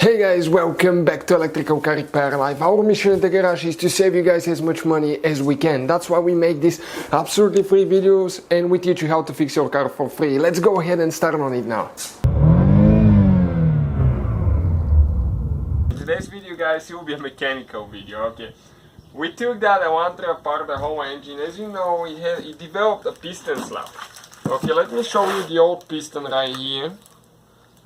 Hey guys, welcome back to Electrical Car Repair Live. Our mission in the garage is to save you guys as much money as we can. That's why we make these absolutely free videos and we teach you how to fix your car for free. Let's go ahead and start on it now. Today's video, guys, it will be a mechanical video, okay? We took that Elantra apart, the whole engine. As you know, it developed a piston slap. Okay, let me show you the old piston right here.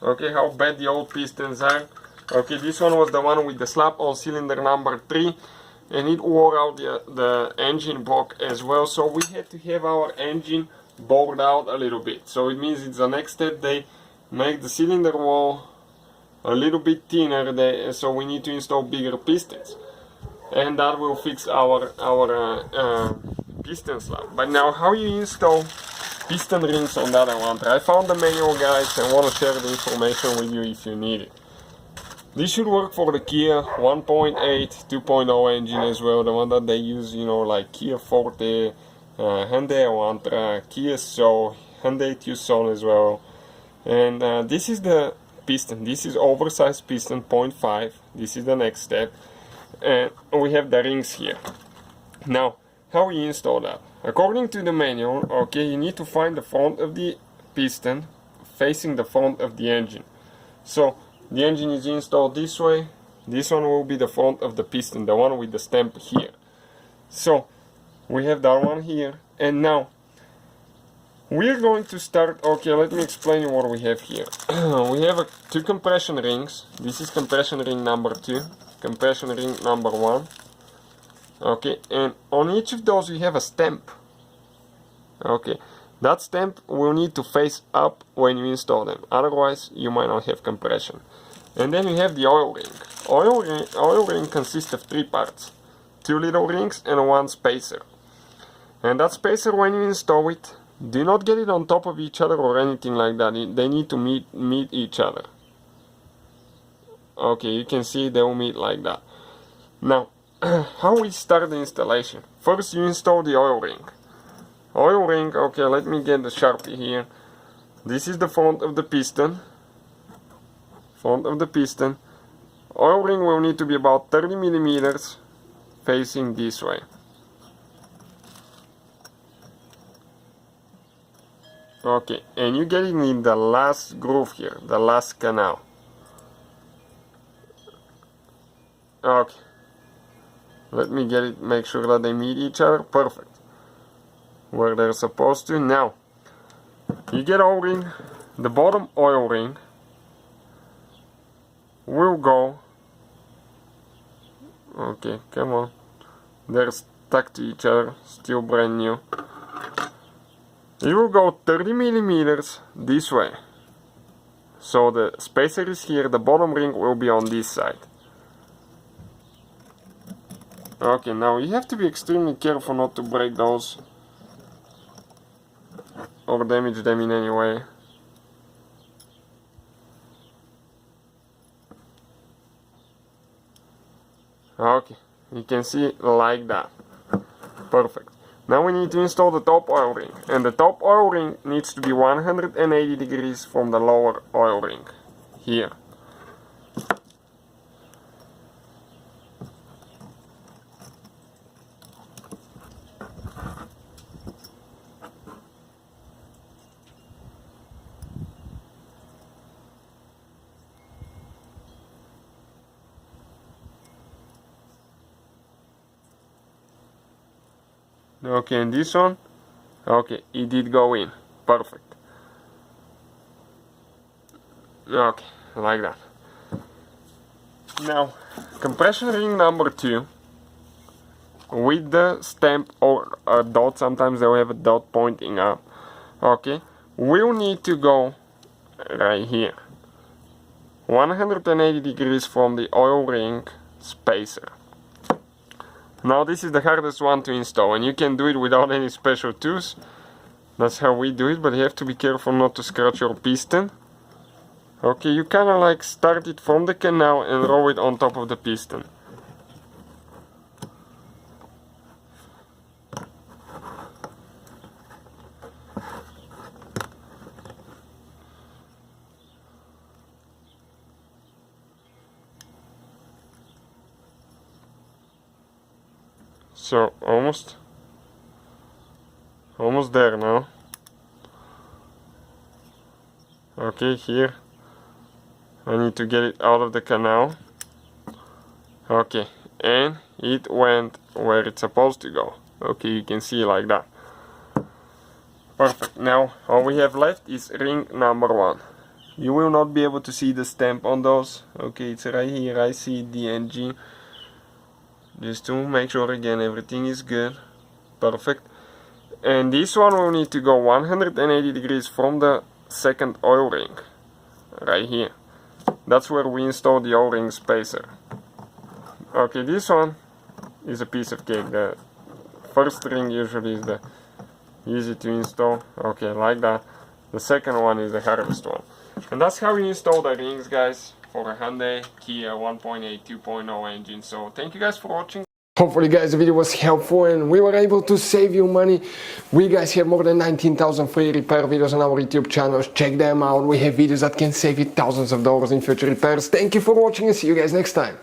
Okay, how bad the old pistons are. Okay, this one was the one with the slap on cylinder number 3, and it wore out the engine block as well, so we had to have our engine bored out a little bit. So it means it's the next step, they make the cylinder wall a little bit thinner, so we need to install bigger pistons, and that will fix our piston slap. But now, how you install piston rings on that Elantra? I found the manual, guys, and want to share the information with you if you need it. This should work for the Kia 1.8 2.0 engine as well, the one that they use, you know, like Kia Forte, Hyundai Elantra, Kia Soul, Hyundai Tucson as well. And this is the piston. This is oversized piston 0.5. This is the next step. And we have the rings here. Now, how we install that? According to the manual, okay, you need to find the front of the piston facing the front of the engine. So the engine is installed this way. This one will be the front of the piston, the one with the stamp here. So we have that one here, and now we're going to start. Okay, let me explain you what we have here. We have two compression rings. This is compression ring number 2, compression ring number 1. Okay, and on each of those you have a stamp. Okay, that stamp will need to face up when you install them, otherwise you might not have compression. And then you have the oil ring. Oil ring consists of 3 parts, 2 little rings and 1 spacer. And that spacer, when you install it, do not get it on top of each other or anything like that. They need to meet each other. Okay, you can see they will meet like that. Now, how we start the installation? First, you install the oil ring. Oil ring, okay, let me get the Sharpie here. This is the front of the piston. Front of the piston. Oil ring will need to be about 30 millimeters facing this way. Okay, and you get it in the last groove here, the last canal. Okay. Let me get it, make sure that they meet each other. Perfect. Where they're supposed to. Now, you get oil ring. The bottom oil ring will go. Okay, come on. They're stuck to each other. Still brand new. It will go 30 millimeters this way. So the spacer is here. The bottom ring will be on this side. Okay, now you have to be extremely careful not to break those or damage them in any way. Okay, you can see like that. Perfect. Now we need to install the top oil ring, and the top oil ring needs to be 180 degrees from the lower oil ring here. Okay, and this one, okay, it did go in. Perfect. Okay, like that. Now, compression ring number 2 with the stamp or a dot, sometimes they will have a dot pointing up. Okay, we'll need to go right here, 180 degrees from the oil ring spacer. Now this is the hardest one to install, and you can do it without any special tools. That's how we do it, but you have to be careful not to scratch your piston. Okay, you kind of like start it from the canal and roll it on top of the piston. So almost there now. Okay, here I need to get it out of the canal. Okay, and it went where it's supposed to go. Okay, you can see like that. Perfect. Now all we have left is ring number 1. You will not be able to see the stamp on those. Okay, it's right here. I see DNG. Just to make sure again everything is good. Perfect. And this one will need to go 180 degrees from the second oil ring. Right here. That's where we install the O-ring spacer. Okay, this one is a piece of cake. The first ring usually is the easy to install. Okay, like that. The second one is the hardest one. And that's how you install the rings, guys, for a Hyundai Kia 1.8 2.0 engine. So thank you guys for watching. Hopefully guys the video was helpful and we were able to save you money. We guys have more than 19,000 free repair videos on our YouTube channels. Check them out. We have videos that can save you thousands of dollars in future repairs. Thank you for watching and see you guys next time.